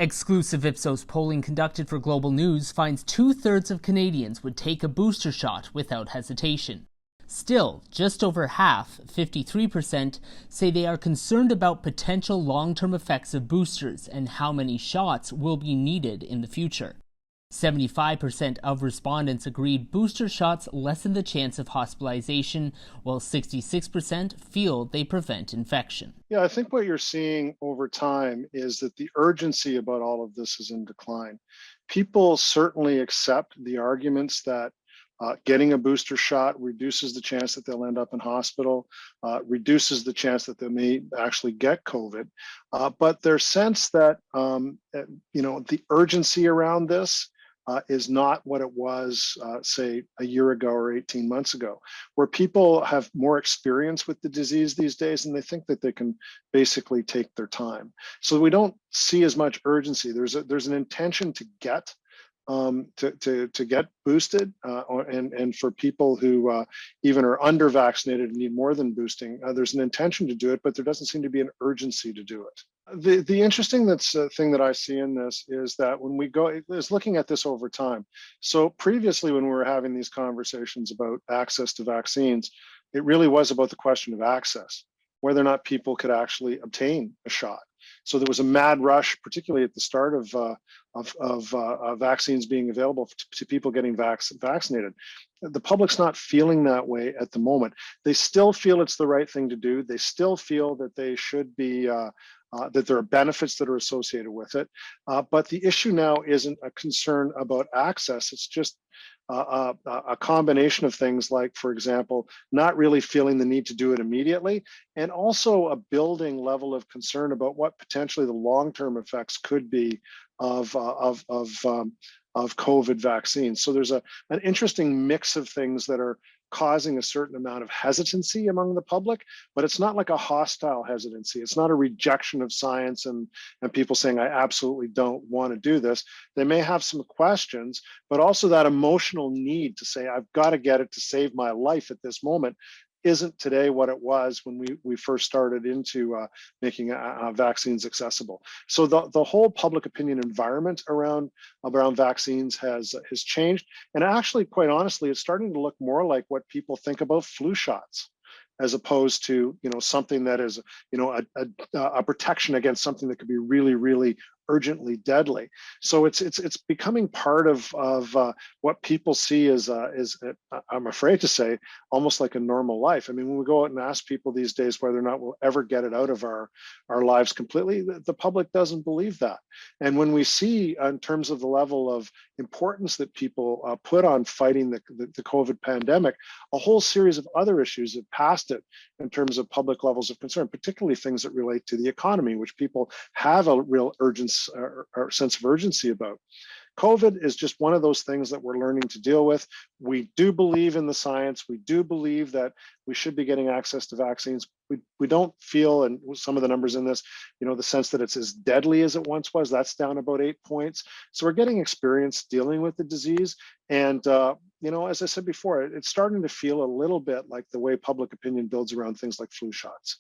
Exclusive Ipsos polling conducted for Global News finds 2/3 of Canadians would take a booster shot without hesitation. Still, just over half, 53%, say they are concerned about potential long-term effects of boosters and how many shots will be needed in the future. 75% of respondents agreed booster shots lessen the chance of hospitalization, while 66% feel they prevent infection. Yeah, I think what you're seeing over time is that the urgency about all of this is in decline. People certainly accept the arguments that getting a booster shot reduces the chance that they'll end up in hospital, reduces the chance that they may actually get COVID. But their sense that the urgency around this is not what it was, say, a year ago or 18 months ago, where people have more experience with the disease these days and they think that they can basically take their time. So we don't see as much urgency. There's an intention to get to get boosted, and for people who even are under vaccinated and need more than boosting, there's an intention to do it, but there doesn't seem to be an urgency to do it. The interesting thing that I see in this is that when we go is looking at this over time. So previously, when we were having these conversations about access to vaccines, it really was about the question of access, whether or not people could actually obtain a shot. So there was a mad rush, particularly at the start of vaccines being available to people getting vaccinated. The public's not feeling that way at the moment. They still feel it's the right thing to do. They still feel that they should be, that there are benefits that are associated with it. But the issue now isn't a concern about access. It's just a combination of things like, for example, not really feeling the need to do it immediately, and also a building level of concern about what potentially the long-term effects could be of COVID vaccines. So there's an interesting mix of things that are causing a certain amount of hesitancy among the public, but it's not like a hostile hesitancy. It's not a rejection of science and people saying, I absolutely don't want to do this. They may have some questions, but also that emotional need to say, I've got to get it to save my life at this moment isn't today what it was when we first started into making vaccines accessible. So the whole public opinion environment around vaccines has changed, and actually, quite honestly, it's starting to look more like what people think about flu shots, as opposed to something that is a protection against something that could be really, really urgently deadly. So it's becoming part of what people see as I'm afraid to say, almost like a normal life. I mean, when we go out and ask people these days whether or not we'll ever get it out of our lives completely, the public doesn't believe that. And when we see, in terms of the level of importance that people put on fighting the COVID pandemic, a whole series of other issues have passed it in terms of public levels of concern, particularly things that relate to the economy, which people have a real urgency or sense of urgency about. COVID is just one of those things that we're learning to deal with. We do believe in the science. We do believe that we should be getting access to vaccines. We don't feel, and some of the numbers in this, the sense that it's as deadly as it once was. That's down about 8 points. So we're getting experience dealing with the disease. And, as I said before, it's starting to feel a little bit like the way public opinion builds around things like flu shots.